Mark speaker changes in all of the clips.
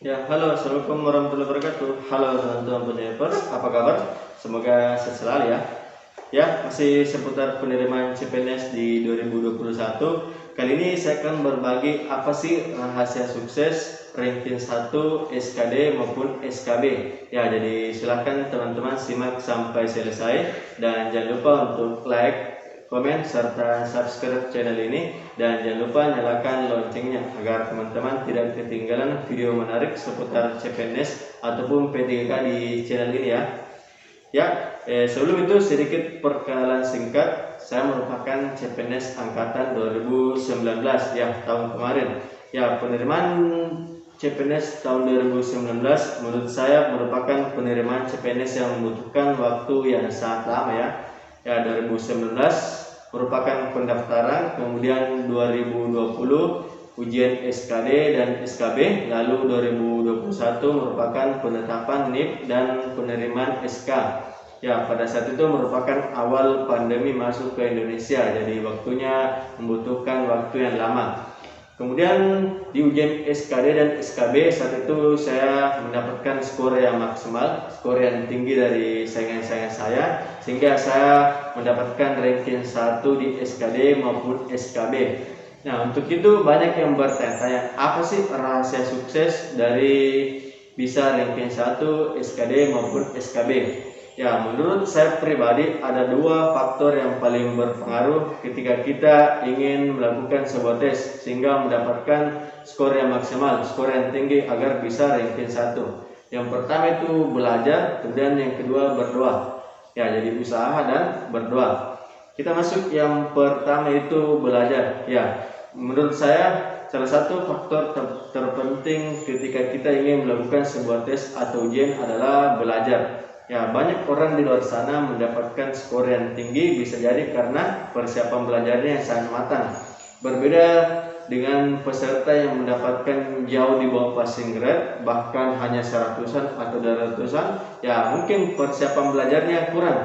Speaker 1: Ya, halo, assalamualaikum warahmatullahi wabarakatuh. Halo teman-teman pendengar, apa kabar? Semoga sehat selalu ya. Ya, masih seputar penerimaan CPNS di 2021. Kali ini saya akan berbagi apa sih rahasia sukses ranking 1 SKD maupun SKB. Ya, jadi silahkan teman-teman simak sampai selesai dan jangan lupa untuk like, komen, serta subscribe channel ini dan jangan lupa nyalakan loncengnya agar teman-teman tidak ketinggalan video menarik seputar CPNS ataupun P3K di channel ini ya. Sebelum itu sedikit perkenalan singkat. Saya merupakan CPNS angkatan 2019 ya, tahun kemarin. Ya, penerimaan CPNS tahun 2019 menurut saya merupakan penerimaan CPNS yang membutuhkan waktu yang sangat lama ya. 2019 merupakan pendaftaran, kemudian 2020 ujian SKD dan SKB, lalu 2021 merupakan penetapan NIP dan penerimaan SK. Ya, pada saat itu merupakan awal pandemi masuk ke Indonesia, jadi waktunya membutuhkan waktu yang lama. Kemudian di ujian SKD dan SKB saat itu saya mendapatkan skor yang maksimal, skor yang tinggi dari saingan-saingan saya, sehingga saya mendapatkan ranking 1 di SKD maupun SKB. Nah, untuk itu banyak yang bertanya-tanya, apa sih rahasia sukses dari bisa ranking 1 SKD maupun SKB? Ya, menurut saya pribadi ada dua faktor yang paling berpengaruh ketika kita ingin melakukan sebuah tes sehingga mendapatkan skor yang maksimal, skor yang tinggi agar bisa ranking 1. Yang pertama itu belajar, kemudian yang kedua berdoa. Ya, jadi usaha dan berdoa. Kita masuk yang pertama itu belajar. Ya, menurut saya salah satu faktor terpenting ketika kita ingin melakukan sebuah tes atau ujian adalah belajar. Ya, banyak orang di luar sana mendapatkan skor yang tinggi bisa jadi karena persiapan belajarnya yang sangat matang. Berbeda dengan peserta yang mendapatkan jauh di bawah passing grade, bahkan hanya 100-an atau 200-an, ya mungkin persiapan belajarnya kurang.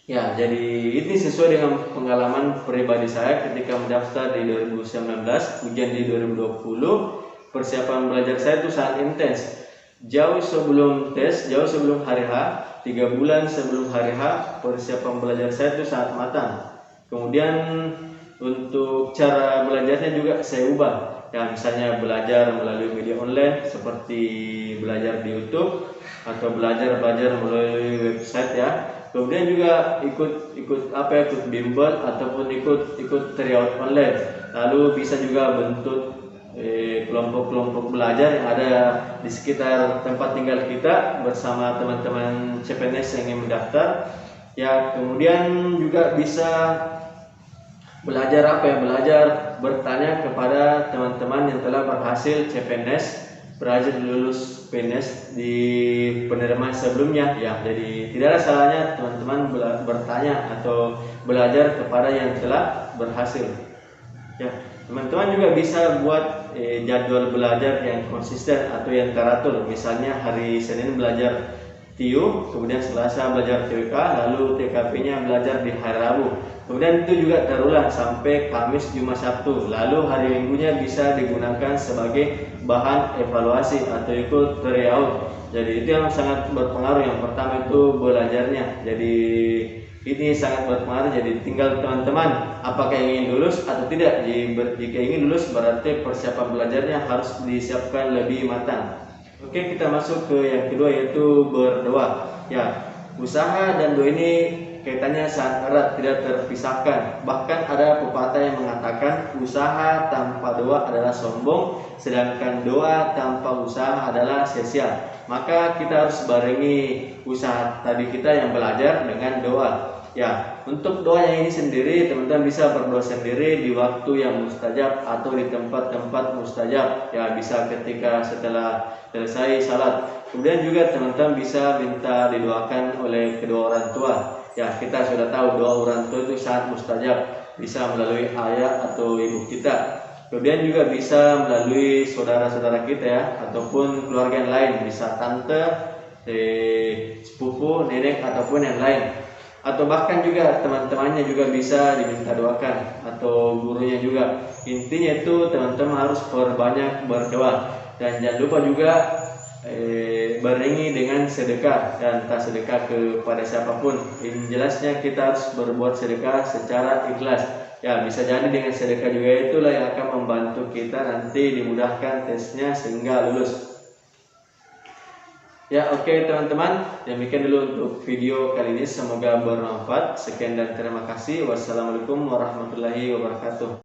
Speaker 1: Ya, jadi ini sesuai dengan pengalaman pribadi saya ketika mendaftar di 2019, ujian di 2020, persiapan belajar saya itu sangat intens. Jauh sebelum tes, jauh sebelum hari H, 3 bulan sebelum hari H, persiapan belajar saya itu sangat matang. Kemudian untuk cara belajarnya juga saya ubah. Ya, misalnya belajar melalui media online seperti belajar di YouTube atau belajar melalui website ya. Kemudian juga ikut bimbel ataupun ikut tryout online. Lalu bisa juga bentuk kelompok-kelompok belajar yang ada di sekitar tempat tinggal kita bersama teman-teman CPNS yang ingin mendaftar. Ya, kemudian juga bisa belajar bertanya kepada teman-teman yang telah berhasil CPNS, berhasil lulus PNS di penerimaan sebelumnya ya. Jadi tidak ada salahnya teman-teman bertanya atau belajar kepada yang telah berhasil. Ya, teman-teman juga bisa buat jadwal belajar yang konsisten atau yang teratur. Misalnya hari Senin belajar TIU, kemudian Selasa belajar TWK, lalu TKP-nya belajar di hari Rabu. Kemudian itu juga terulang sampai Kamis, Jumat, Sabtu. Lalu hari Minggunya bisa digunakan sebagai bahan evaluasi atau ikut tryout. Jadi itu yang sangat berpengaruh. Yang pertama itu belajarnya. Jadi ini sangat berpengaruh. Jadi tinggal teman-teman apakah ingin lulus atau tidak. Jika ingin lulus berarti persiapan belajarnya harus disiapkan lebih matang. Oke, kita masuk ke yang kedua yaitu berdoa. Ya, usaha dan doa ini kaitannya sangat erat, tidak terpisahkan. Bahkan ada pepatah yang mengatakan usaha tanpa doa adalah sombong, sedangkan doa tanpa usaha adalah sia-sia. Maka kita harus barengi usaha tadi kita yang belajar dengan doa. Ya, untuk doa yang ini sendiri teman-teman bisa berdoa sendiri di waktu yang mustajab atau di tempat-tempat mustajab. Ya, bisa ketika setelah selesai salat. Kemudian juga teman-teman bisa minta didoakan oleh kedua orang tua. Ya, kita sudah tahu doa orang tua itu sangat mustajab, bisa melalui ayah atau ibu kita. Kemudian juga bisa melalui saudara-saudara kita ya, ataupun keluarga yang lain, bisa tante, sepupu, nenek ataupun yang lain. atau bahkan juga teman-temannya juga bisa diminta doakan, atau gurunya juga. Intinya itu teman-teman harus perbanyak berdoa, dan jangan lupa juga barengi dengan sedekah, dan tak sedekah kepada siapapun. Yang jelasnya kita harus berbuat sedekah secara ikhlas. Ya, bisa jadi dengan sedekah juga itulah yang akan membantu kita nanti dimudahkan tesnya sehingga lulus. Ya, oke teman-teman, demikian dulu untuk video kali ini, semoga bermanfaat. Sekian dan terima kasih. Wassalamualaikum warahmatullahi wabarakatuh.